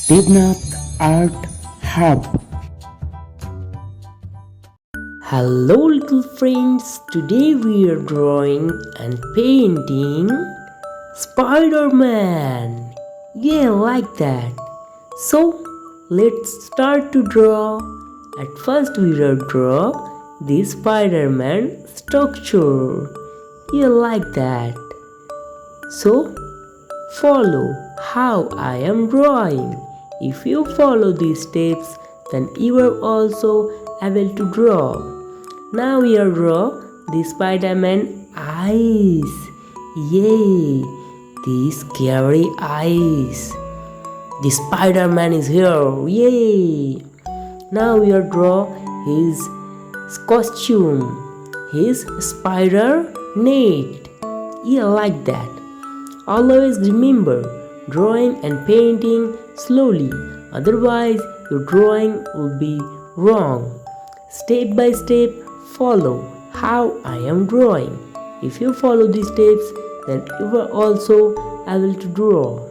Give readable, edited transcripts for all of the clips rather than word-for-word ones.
Debnath Art Hub. Hello little friends, today we are drawing and painting Spiderman. Yeah, like that. So let's start to draw. At first we will draw the Spiderman structure. Yeah, like that. So follow how I am drawing. If you follow these steps, then you are also able to draw. Now we are draw the Spiderman eyes. Yay! The scary eyes. The Spiderman is here. Yay! Now we are draw his costume, his spider net. Yeah, like that. Always remember drawing and painting slowly, otherwise your drawing will be wrong. Step by step follow how I am drawing. If you follow these steps, then you are also able to draw.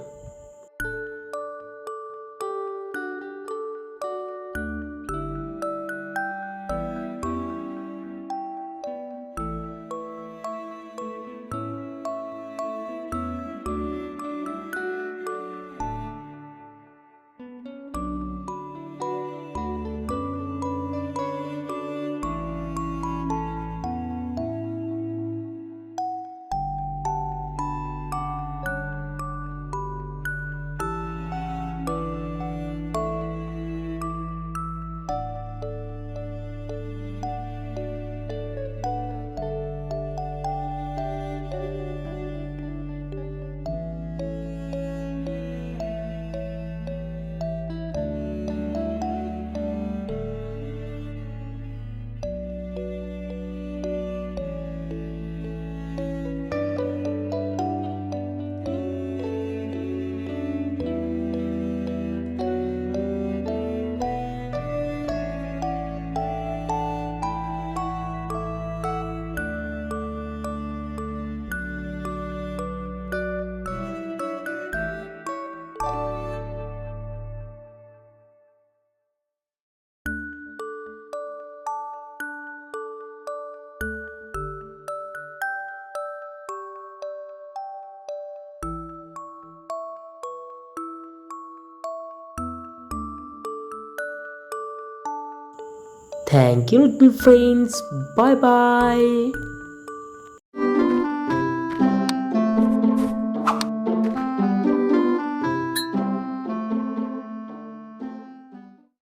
Thank you little friends. Bye bye.